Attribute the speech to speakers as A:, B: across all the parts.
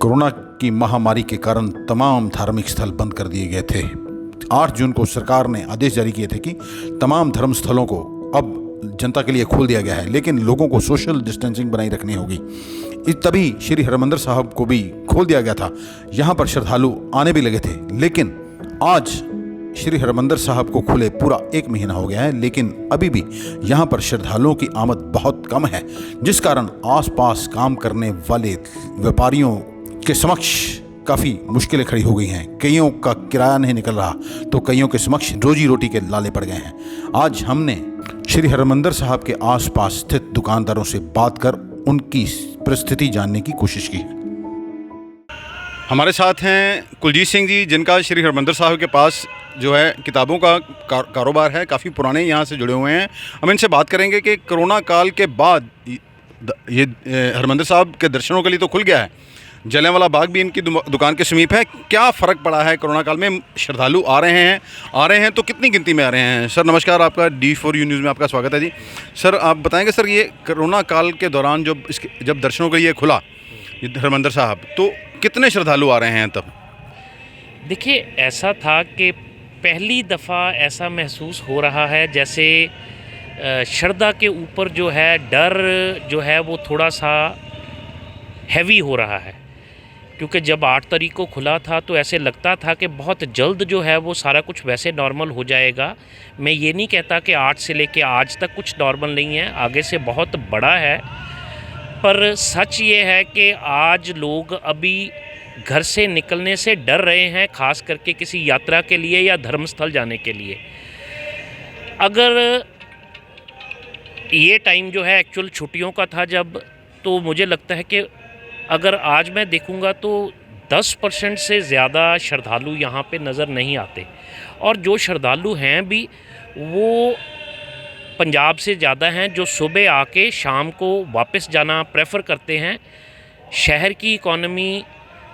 A: Corona की महामारी के कारण तमाम धार्मिक स्थल बंद कर दिए गए थे। 8 जून को सरकार ने आदेश जारी किए थे कि तमाम धर्म स्थलों को अब जनता के लिए खोल दिया गया है, लेकिन लोगों को सोशल डिस्टेंसिंग बनाई रखनी होगी। तभी श्री हरमंदिर साहब को भी खोल दिया गया था। यहाँ पर श्रद्धालु आने भी लगे थे, लेकिन आज श्री हरमंदिर साहब को खुले पूरा 1 महीना हो गया है, लेकिन अभी भी यहाँ पर श्रद्धालुओं की आमद बहुत कम है, जिस कारण आसपास काम करने वाले व्यापारियों के समक्ष काफ़ी मुश्किलें खड़ी हो गई हैं। कईयों का किराया नहीं निकल रहा, तो कईयों के समक्ष रोजी रोटी के लाले पड़ गए हैं। आज हमने श्री हरमंदिर साहब के आसपास स्थित दुकानदारों से बात कर उनकी परिस्थिति जानने की कोशिश की है। हमारे साथ हैं कुलजीत सिंह जी, जिनका श्री हरमंदिर साहब के पास जो है किताबों का कारोबार है, काफ़ी पुराने यहाँ से जुड़े हुए हैं। हम इनसे बात करेंगे कि कोरोना काल के बाद ये हरमंदिर साहब के दर्शनों के लिए तो खुल गया है, जलियांवाला बाग भी इनकी दुकान के समीप है। क्या फ़र्क पड़ा है कोरोना काल में? श्रद्धालु आ रहे हैं तो कितनी गिनती में आ रहे हैं? सर नमस्कार, आपका D4U न्यूज़ में आपका स्वागत है जी। सर आप बताएंगे सर, ये कोरोना काल के दौरान जब दर्शनों के लिए खुला ये हरमंदिर साहब, तो कितने श्रद्धालु आ रहे हैं तब?
B: देखिए, ऐसा था कि पहली दफ़ा ऐसा महसूस हो रहा है जैसे श्रद्धा के ऊपर जो है डर जो है वो थोड़ा सा हैवी हो रहा है, क्योंकि जब 8 तारीख को खुला था तो ऐसे लगता था कि बहुत जल्द जो है वो सारा कुछ वैसे नॉर्मल हो जाएगा। मैं ये नहीं कहता कि 8 से लेके आज तक कुछ नॉर्मल नहीं है, आगे से बहुत बड़ा है, पर सच ये है कि आज लोग अभी घर से निकलने से डर रहे हैं, ख़ास करके किसी यात्रा के लिए या धर्मस्थल जाने के लिए। अगर ये टाइम जो है एक्चुअल छुट्टियों का था जब, तो मुझे लगता है कि अगर आज मैं देखूंगा तो 10% से ज़्यादा श्रद्धालु यहाँ पे नज़र नहीं आते, और जो श्रद्धालु हैं भी वो पंजाब से ज़्यादा हैं, जो सुबह आके शाम को वापस जाना प्रेफर करते हैं। शहर की इकॉनमी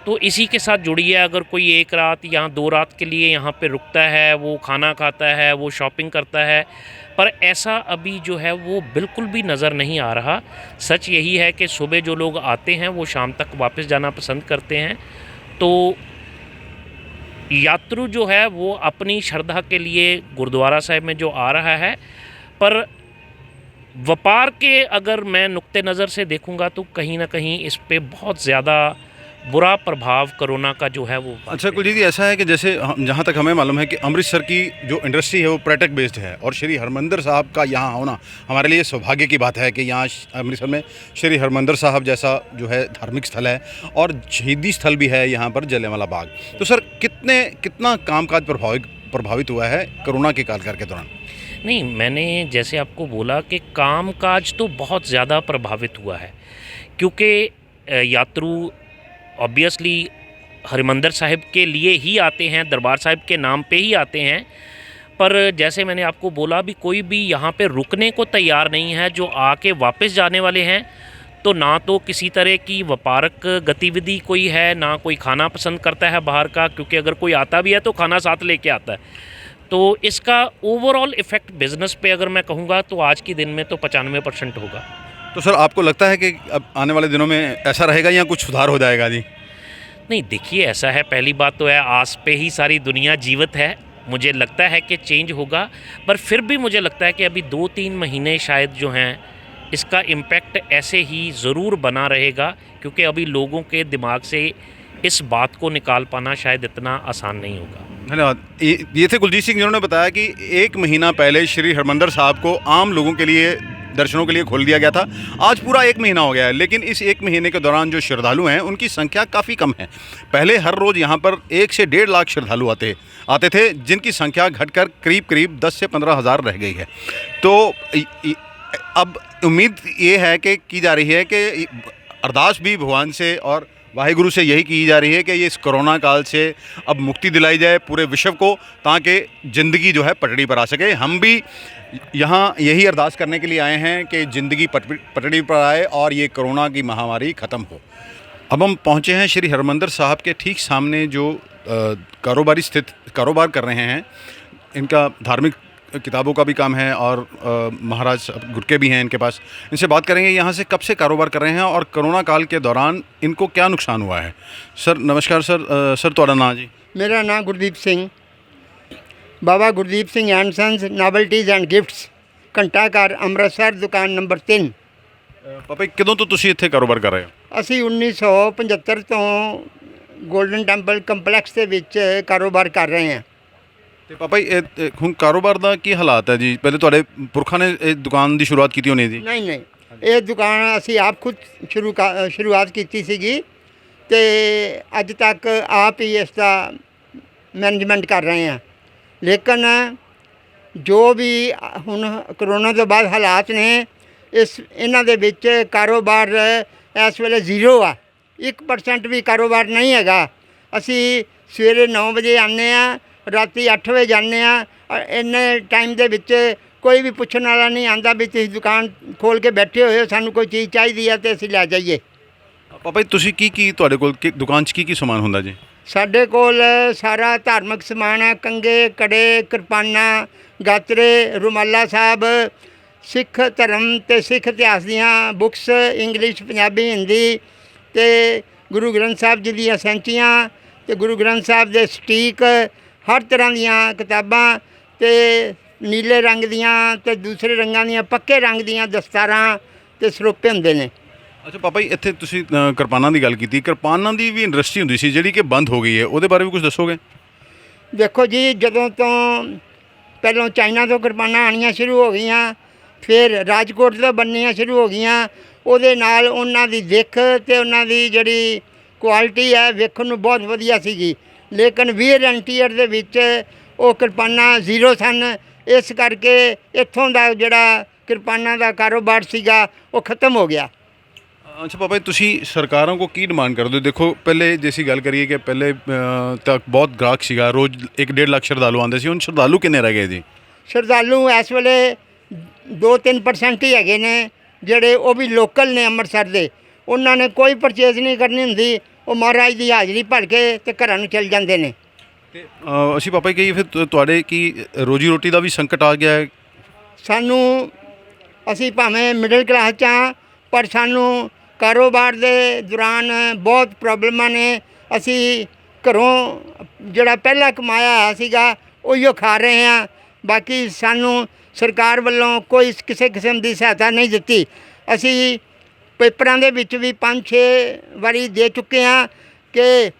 B: तो इसी के साथ जुड़ी है। अगर कोई 1 रात या 2 रात के लिए यहाँ पे रुकता है, वो खाना खाता है, वो शॉपिंग करता है, पर ऐसा अभी जो है वो बिल्कुल भी नज़र नहीं आ रहा। सच यही है कि सुबह जो लोग आते हैं वो शाम तक वापस जाना पसंद करते हैं। तो यात्रु जो है वो अपनी श्रद्धा के लिए गुरुद्वारा साहिब में जो आ रहा है, पर व्यापार के अगर मैं नुक्ते नज़र से देखूंगा तो कहीं ना कहीं इस पे बहुत ज़्यादा बुरा प्रभाव कोरोना का जो है वो।
A: अच्छा कुलजीत जी, ऐसा है कि जैसे जहाँ तक हमें मालूम है कि अमृतसर की जो इंडस्ट्री है वो पर्यटक बेस्ड है, और श्री हरमंदिर साहब का यहाँ होना हमारे लिए सौभाग्य की बात है कि यहाँ अमृतसर में श्री हरमंदिर साहब जैसा जो है धार्मिक स्थल है, और शहीदी स्थल भी है यहाँ पर जलियांवाला बाग। तो सर कितना कामकाज प्रभावित हुआ है कोरोना के काल के दौरान?
B: नहीं, मैंने जैसे आपको बोला कि कामकाज तो बहुत ज़्यादा प्रभावित हुआ है, क्योंकि यात्रु ऑब्वियसली हरमंदिर साहिब के लिए ही आते हैं, दरबार साहिब के नाम पे ही आते हैं, पर जैसे मैंने आपको बोला भी कोई भी यहाँ पे रुकने को तैयार नहीं है। जो आके वापस जाने वाले हैं, तो ना तो किसी तरह की व्यापारक गतिविधि कोई है, ना कोई खाना पसंद करता है बाहर का, क्योंकि अगर कोई आता भी है तो खाना साथ लेके आता है। तो इसका ओवरऑल इफ़ेक्ट बिज़नेस पे अगर मैं कहूँगा तो आज के दिन में तो 95% होगा।
A: तो सर आपको लगता है कि अब आने वाले दिनों में ऐसा रहेगा या कुछ सुधार हो जाएगा जी?
B: नहीं, देखिए ऐसा है, पहली बात तो है आस पे ही सारी दुनिया जीवित है, मुझे लगता है कि चेंज होगा, पर फिर भी मुझे लगता है कि अभी 2-3 महीने शायद जो हैं इसका इम्पैक्ट ऐसे ही ज़रूर बना रहेगा, क्योंकि अभी लोगों के दिमाग से इस बात को निकाल पाना शायद इतना आसान नहीं होगा।
A: धन्यवाद। ये थे कुलजीत सिंह, जिन्होंने बताया कि 1 महीना पहले श्री हरमंदिर साहब को आम लोगों के लिए दर्शनों के लिए खोल दिया गया था। आज पूरा 1 महीना हो गया है, लेकिन इस 1 महीने के दौरान जो श्रद्धालु हैं उनकी संख्या काफ़ी कम है। पहले हर रोज़ यहाँ पर 1 से 1.5 लाख श्रद्धालु आते थे, जिनकी संख्या घटकर करीब 10 से 15 हज़ार रह गई है। तो अब उम्मीद ये है कि की जा रही है कि अरदास भी भगवान से और वाहिगुरु से यही की जा रही है कि ये इस कोरोना काल से अब मुक्ति दिलाई जाए पूरे विश्व को, ताकि ज़िंदगी जो है पटड़ी पर आ सके। हम भी यहाँ यही अरदास करने के लिए आए हैं कि ज़िंदगी पटड़ी पर आए और ये कोरोना की महामारी ख़त्म हो। अब हम पहुँचे हैं श्री हरमंदिर साहब के ठीक सामने, जो कारोबार कर रहे हैं, इनका धार्मिक किताबों का भी काम है और महाराज गुटके भी हैं इनके पास। इनसे बात करेंगे यहाँ से कब से कारोबार कर रहे हैं और कोरोना काल के दौरान इनको क्या नुकसान हुआ है। सर नमस्कार सर। सर ਤੁਹਾਡਾ ਨਾਂ ਜੀ?
C: मेरा नाम Gurdeep Singh, Baba Gurdeep Singh and sons novelties and gifts, Ghanta Ghar Amritsar, दुकान नंबर 3।
A: ਪਾਪਾ ਜੀ ਕਦੋਂ ਤੋਂ ਤੁਸੀਂ ਇੱਥੇ ਕਾਰੋਬਾਰ ਕਰ ਰਹੇ ਹੋ?
C: ਅਸੀਂ 1975 ਤੋਂ ਗੋਲਡਨ ਟੈਂਪਲ ਕੰਪਲੈਕਸ ਦੇ ਵਿੱਚ ਕਾਰੋਬਾਰ ਕਰ ਰਹੇ ਹਾਂ।
A: ਤੇ ਪਾਪਾ ਜੀ ਹੁਣ ਕਾਰੋਬਾਰ ਦਾ ਕੀ ਹਾਲਾਤ ਹੈ ਜੀ? ਪਹਿਲੇ ਤੁਹਾਡੇ ਪੁਰਖਾਂ ਨੇ ਇਹ ਦੁਕਾਨ ਦੀ ਸ਼ੁਰੂਆਤ ਕੀਤੀ ਹੋਣੀ ਜੀ?
C: ਨਹੀਂ ਨਹੀਂ, ਇਹ ਦੁਕਾਨ ਅਸੀਂ ਆਪ ਖੁਦ ਸ਼ੁਰੂਆਤ ਕੀਤੀ ਸੀਗੀ ਤੇ ਅੱਜ ਤੱਕ ਆਪ ਹੀ ਇਸ ਦਾ ਮੈਨੇਜਮੈਂਟ ਕਰ ਰਹੇ ਹਾਂ। ਲੇਕਿਨ ਜੋ ਵੀ ਹੁਣ ਕਰੋਨਾ ਤੋਂ ਬਾਅਦ ਹਾਲਾਤ ਨੇ, ਇਹਨਾਂ ਦੇ ਵਿੱਚ ਕਾਰੋਬਾਰ ਇਸ ਵੇਲੇ ਜ਼ੀਰੋ ਆ, 1% ਵੀ ਕਾਰੋਬਾਰ ਨਹੀਂ ਹੈਗਾ। ਅਸੀਂ ਸਵੇਰੇ 9 ਵਜੇ ਆਉਂਦੇ ਹਾਂ, ਰਾਤੀ 8 ਵਜੇ ਜਾਂਦੇ ਹਾਂ। ਇੰਨੇ ਟਾਈਮ ਦੇ ਵਿੱਚ ਕੋਈ ਵੀ ਪੁੱਛਣ ਵਾਲਾ ਨਹੀਂ ਆਉਂਦਾ ਵੀ ਤੁਸੀਂ ਦੁਕਾਨ ਖੋਲ੍ਹ ਕੇ ਬੈਠੇ ਹੋਏ ਹੋ, ਸਾਨੂੰ ਕੋਈ ਚੀਜ਼ ਚਾਹੀਦੀ ਹੈ ਤੇ ਅਸੀਂ ਲੈ ਜਾਈਏ।
A: ਪਾਪਾ ਜੀ ਤੁਸੀਂ ਕੀ ਤੁਹਾਡੇ ਕੋਲ ਦੁਕਾਨ 'ਚ ਕੀ ਸਮਾਨ ਹੁੰਦਾ ਜੀ?
C: ਸਾਡੇ ਕੋਲ ਸਾਰਾ ਧਾਰਮਿਕ ਸਮਾਨ ਹੈ, ਕੰਗੇ, ਕੜੇ, ਕਿਰਪਾਨਾਂ, ਗਾਤਰੇ, ਰੁਮਾਲਾ ਸਾਹਿਬ, ਸਿੱਖ ਧਰਮ ਤੇ ਸਿੱਖ ਇਤਿਹਾਸ ਦੀਆਂ ਬੁੱਕਸ, ਇੰਗਲਿਸ਼, ਪੰਜਾਬੀ, ਹਿੰਦੀ ਤੇ ਗੁਰੂ ਗ੍ਰੰਥ ਸਾਹਿਬ ਜੀ ਦੀਆਂ ਸੈਂਚੀਆਂ ਤੇ ਗੁਰੂ ਗ੍ਰੰਥ ਸਾਹਿਬ ਦੇ ਸਟੀਕ, ਹਰ ਤਰ੍ਹਾਂ ਦੀਆਂ ਕਿਤਾਬਾਂ ਤੇ ਨੀਲੇ ਰੰਗ ਦੀਆਂ ਤੇ ਦੂਸਰੇ ਰੰਗਾਂ ਦੀਆਂ, ਪੱਕੇ ਰੰਗ ਦੀਆਂ ਦਸਤਾਰਾਂ ਤੇ ਸਰੋਪੇ ਹੁੰਦੇ ਨੇ।
A: ਅੱਛਾ ਪਾਪਾ ਜੀ ਇੱਥੇ ਤੁਸੀਂ ਕਿਰਪਾਨਾਂ ਦੀ ਗੱਲ ਕੀਤੀ, ਕਿਰਪਾਨਾਂ ਦੀ ਵੀ ਇੰਡਸਟਰੀ ਹੁੰਦੀ ਸੀ ਜਿਹੜੀ ਕਿ ਬੰਦ ਹੋ ਗਈ ਹੈ, ਉਹਦੇ ਬਾਰੇ ਵੀ ਕੁਝ ਦੱਸੋਗੇ?
C: ਦੇਖੋ ਜੀ, ਜਦੋਂ ਤੋਂ ਪਹਿਲਾਂ ਚਾਈਨਾ ਤੋਂ ਕਿਰਪਾਨਾਂ ਆਉਣੀਆਂ ਸ਼ੁਰੂ ਹੋ ਗਈਆਂ, ਫਿਰ ਰਾਜਕੋਟ ਤੋਂ ਬਣਨੀਆਂ ਸ਼ੁਰੂ ਹੋ ਗਈਆਂ, ਉਹਦੇ ਨਾਲ ਉਹਨਾਂ ਦੀ ਦਿੱਖ ਤੇ ਉਹਨਾਂ ਦੀ ਜਿਹੜੀ ਕੁਆਲਿਟੀ ਹੈ ਵੇਖਣ ਨੂੰ ਬਹੁਤ ਵਧੀਆ ਸੀਗੀ। ਲੇਕਿਨ ਵੀਅਰ ਐਂਡ ਟੀਅਰ ਦੇ ਵਿੱਚ ਉਹ ਕਿਰਪਾਨਾਂ ਜ਼ੀਰੋ ਸਨ, ਇਸ ਕਰਕੇ ਇੱਥੋਂ ਦਾ ਜਿਹੜਾ ਕਿਰਪਾਨਾਂ ਦਾ ਕਾਰੋਬਾਰ ਸੀਗਾ ਉਹ ਖਤਮ ਹੋ ਗਿਆ।
A: ਅੱਛਾ ਪਾਪਾ ਜੀ ਤੁਸੀਂ ਸਰਕਾਰਾਂ ਕੋ ਕੀ ਡਿਮਾਂਡ ਕਰਦੇ ਹੋ? ਦੇਖੋ ਪਹਿਲੇ ਜੇ ਅਸੀਂ ਗੱਲ ਕਰੀਏ ਕਿ ਪਹਿਲੇ ਤੱਕ ਬਹੁਤ ਗ੍ਰਾਹਕ ਸੀਗਾ, ਰੋਜ਼ 1-1.5 ਲੱਖ ਸ਼ਰਧਾਲੂ ਆਉਂਦੇ ਸੀ, ਹੁਣ ਸ਼ਰਧਾਲੂ ਕਿੰਨੇ ਰਹਿ ਗਏ ਜੀ?
C: ਸ਼ਰਧਾਲੂ ਇਸ ਵੇਲੇ 2-3% ਹੀ ਹੈਗੇ ਨੇ ਜਿਹੜੇ ਉਹ ਵੀ ਲੋਕਲ ਨੇ ਅੰਮ੍ਰਿਤਸਰ ਦੇ। ਉਹਨਾਂ ਨੇ ਕੋਈ ਪਰਚੇਜ਼ ਨਹੀਂ ਕਰਨੀ ਹੁੰਦੀ, ਉਹ ਮਹਾਰਾਜ ਦੀ ਹਾਜ਼ਰੀ ਭਰ ਕੇ ਤੇ ਘਰਾਂ ਨੂੰ ਚਲ ਜਾਂਦੇ ਨੇ।
A: ਤੇ ਅਸੀਂ ਪਾਪਾ ਜੀ ਕਹੀਏ ਫਿਰ ਤੁਹਾਡੇ ਕੀ ਰੋਜੀ ਰੋਟੀ ਦਾ ਵੀ ਸੰਕਟ ਆ ਗਿਆ ਹੈ?
C: ਸਾਨੂੰ, ਅਸੀਂ ਭਾਵੇਂ ਮਿਡਲ ਕਲਾਸ 'ਚ ਹਾਂ, ਪਰ ਸਾਨੂੰ ਕਾਰੋਬਾਰ ਦੇ ਦੌਰਾਨ ਬਹੁਤ ਪ੍ਰੋਬਲਮਾਂ ਨੇ। ਅਸੀਂ ਘਰੋਂ ਜਿਹੜਾ ਪਹਿਲਾਂ ਕਮਾਇਆ ਹੋਇਆ ਸੀਗਾ ਉਹੀਓ ਖਾ ਰਹੇ ਹਾਂ। ਬਾਕੀ ਸਾਨੂੰ ਸਰਕਾਰ ਵੱਲੋਂ ਕੋਈ ਕਿਸੇ ਕਿਸਮ ਦੀ ਸਹਾਇਤਾ ਨਹੀਂ ਦਿੱਤੀ। ਅਸੀਂ ਪੇਪਰਾਂ ਦੇ ਵਿੱਚ ਵੀ 5-6 ਵਾਰੀ ਦੇ ਚੁੱਕੇ ਹਾਂ ਕਿ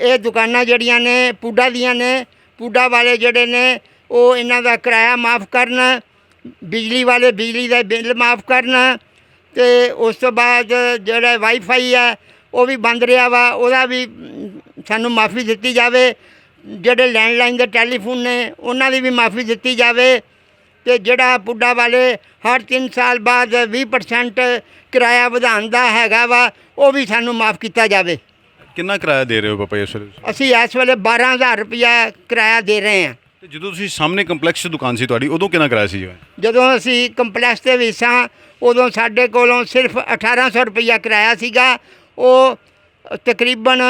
C: ਇਹ ਦੁਕਾਨਾਂ ਜਿਹੜੀਆਂ ਨੇ ਪੂਡਾ ਦੀਆਂ ਨੇ, ਪੂਡਾ ਵਾਲੇ ਜਿਹੜੇ ਨੇ ਉਹ ਇਹਨਾਂ ਦਾ ਕਿਰਾਇਆ ਮਾफ़ ਕਰਨ, ਬਿਜਲੀ ਵਾਲੇ ਬਿਜਲੀ ਦਾ ਬਿੱਲ ਮਾफ़ ਕਰਨ, ਤੇ ਉਸ ਤੋਂ ਬਾਅਦ ਜਿਹੜਾ ਵਾਈਫਾਈ ਹੈ ਉਹ ਵੀ ਬੰਦ ਰਿਹਾ ਵਾ, ਉਹਦਾ ਵੀ ਸਾਨੂੰ ਮਾफ़ੀ ਦਿੱਤੀ ਜਾਵੇ। ਜਿਹੜੇ ਲੈਂਡਲਾਈਨ ਦੇ ਟੈਲੀਫੋਨ ਨੇ ਉਹਨਾਂ ਦੀ ਵੀ ਮਾफ़ੀ ਦਿੱਤੀ ਜਾਵੇ। ਤੇ ਜਿਹੜਾ ਪੁੱਡਾ ਵਾਲੇ ਹਰ 3 ਸਾਲ ਬਾਅਦ 20% ਕਿਰਾਇਆ ਵਧਾਉਣ ਦਾ ਹੈਗਾ ਵਾ, ਉਹ ਵੀ ਸਾਨੂੰ ਮਾफ़ ਕੀਤਾ ਜਾਵੇ।
A: ਕਿੰਨਾ ਕਿਰਾਇਆ ਦੇ ਰਹੇ ਹੋ ਪਾਪਾ ਇਸ ਵੇਲੇ?
C: ਅਸੀਂ ਇਸ ਵੇਲੇ 12,000 ਰੁਪਇਆ ਕਿਰਾਇਆ ਦੇ ਰਹੇ ਹਾਂ।
A: ਤੇ ਜਦੋਂ ਤੁਸੀਂ ਸਾਹਮਣੇ ਕੰਪਲੈਕਸ 'ਚ ਦੁਕਾਨ ਸੀ ਤੁਹਾਡੀ, ਉਦੋਂ ਕਿੰਨਾ ਕਿਰਾਇਆ ਸੀ ਜੀ?
C: ਜਦੋਂ ਅਸੀਂ ਕੰਪਲੈਕਸ ਦੇ ਵਿੱਚ ਸਾਂ ਉਦੋਂ ਸਾਡੇ ਕੋਲੋਂ ਸਿਰਫ 1800 ਰੁਪਇਆ ਕਿਰਾਇਆ ਸੀਗਾ। ਉਹ ਤਕਰੀਬਨ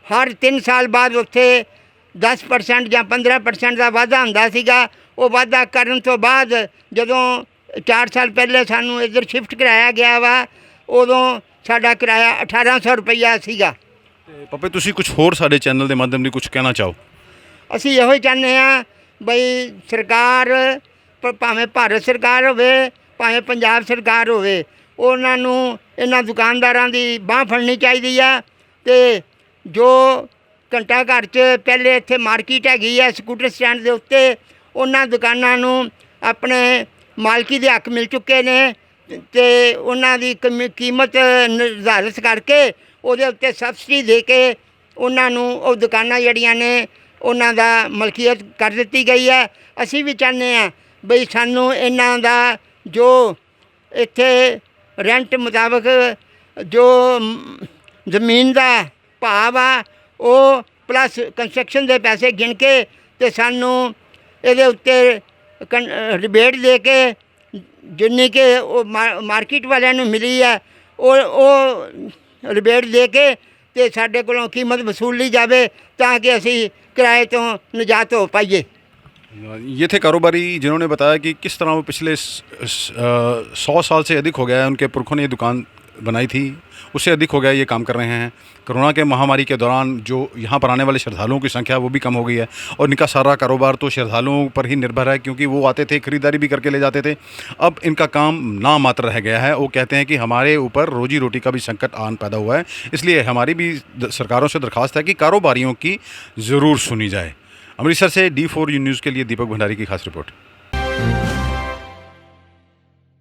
C: ਹਰ 3 ਸਾਲ ਬਾਅਦ ਉੱਥੇ 10% ਜਾਂ 15% ਦਾ ਵਾਧਾ ਹੁੰਦਾ ਸੀਗਾ। ਉਹ ਵਾਧਾ ਕਰਨ ਤੋਂ ਬਾਅਦ ਜਦੋਂ 4 ਸਾਲ ਪਹਿਲੇ ਸਾਨੂੰ ਇੱਧਰ ਸ਼ਿਫਟ ਕਰਾਇਆ ਗਿਆ ਵਾ, ਉਦੋਂ ਸਾਡਾ ਕਿਰਾਇਆ 1800 ਰੁਪਇਆ ਸੀਗਾ।
A: ਤੇ ਪਾਪਾ ਤੁਸੀਂ ਕੁਝ ਹੋਰ ਸਾਡੇ ਚੈਨਲ ਦੇ ਮਾਧਿਅਮ ਨਾਲ ਕੁਝ ਕਹਿਣਾ ਚਾਹੋ?
C: ਅਸੀਂ ਇਹੋ ਹੀ ਚਾਹੁੰਦੇ ਹਾਂ ਬਈ ਸਰਕਾਰ, ਭਾਵੇਂ ਭਾਰਤ ਸਰਕਾਰ ਹੋਵੇ ਭਾਵੇਂ ਪੰਜਾਬ ਸਰਕਾਰ ਹੋਵੇ, ਉਹਨਾਂ ਨੂੰ ਇਹਨਾਂ ਦੁਕਾਨਦਾਰਾਂ ਦੀ ਬਾਂਹ ਫੜਨੀ ਚਾਹੀਦੀ ਆ। ਤੇ ਜੋ ਘੰਟਾ ਘਰ 'ਚ ਪਹਿਲੇ ਇੱਥੇ ਮਾਰਕੀਟ ਹੈਗੀ ਆ ਸਕੂਟਰ ਸਟੈਂਡ ਦੇ ਉੱਤੇ, ਉਹਨਾਂ ਦੁਕਾਨਾਂ ਨੂੰ ਆਪਣੇ ਮਾਲਕੀ ਦੇ ਹੱਕ ਮਿਲ ਚੁੱਕੇ ਨੇ ਤੇ ਉਹਨਾਂ ਦੀ ਕੀਮਤ ਨਿਰਧਾਰਿਤ ਕਰਕੇ ਉਹਦੇ ਉੱਤੇ ਸਬਸਿਡੀ ਦੇ ਕੇ ਉਹਨਾਂ ਨੂੰ ਉਹ ਦੁਕਾਨਾਂ ਜਿਹੜੀਆਂ ਨੇ ਉਹਨਾਂ ਦਾ ਮਲਕੀਅਤ ਕਰ ਦਿੱਤੀ ਗਈ ਹੈ। ਅਸੀਂ ਵੀ ਚਾਹੁੰਦੇ ਹਾਂ ਬਈ ਸਾਨੂੰ ਇਹਨਾਂ ਦਾ ਜੋ ਇੱਥੇ ਰੈਂਟ ਮੁਤਾਬਕ ਜੋ ਜ਼ਮੀਨ ਦਾ ਭਾਅ ਆ ਉਹ ਪਲੱਸ ਕੰਸਟਰਕਸ਼ਨ ਦੇ ਪੈਸੇ ਗਿਣ ਕੇ ਤੇ ਸਾਨੂੰ ਇਹਦੇ ਉੱਤੇ ਰਿਬੇਟ ਦੇ ਕੇ ਜਿੰਨੀ ਕਿ ਉਹ ਮਾਰਕੀਟ ਵਾਲਿਆਂ ਨੂੰ ਮਿਲੀ ਹੈ ਉਹ ਰਿਬੇਟ ਦੇ ਕੇ ਤੇ ਸਾਡੇ ਕੋਲੋਂ ਕੀਮਤ ਵਸੂਲ ਲਈ ਜਾਵੇ ਤਾਂ ਕਿ ਅਸੀਂ ਕਿਰਾਏ ਤੋਂ ਨਿਜਾਤ ਹੋ ਪਾਈਏ।
D: ये थे कारोबारी जिन्होंने बताया कि किस तरह वो पिछले 100 साल से अधिक हो गया है, उनके पुरखों ने ये दुकान बनाई थी, उससे अधिक हो गया ये काम कर रहे हैं। कोरोना के महामारी के दौरान जो यहाँ पर आने वाले श्रद्धालुओं की संख्या वो भी कम हो गई है और इनका सारा कारोबार तो श्रद्धालुओं पर ही निर्भर है, क्योंकि वो आते थे, ख़रीदारी भी करके ले जाते थे। अब इनका काम ना मात्र रह गया है। वो कहते हैं कि हमारे ऊपर रोजी रोटी का भी संकट आन पैदा हुआ है, इसलिए हमारी भी सरकारों से दरख्वास्त है कि कारोबारियों की ज़रूर सुनी जाए। अमृतसर से D4 न्यूज़ के लिए दीपक भंडारी की खास रिपोर्ट।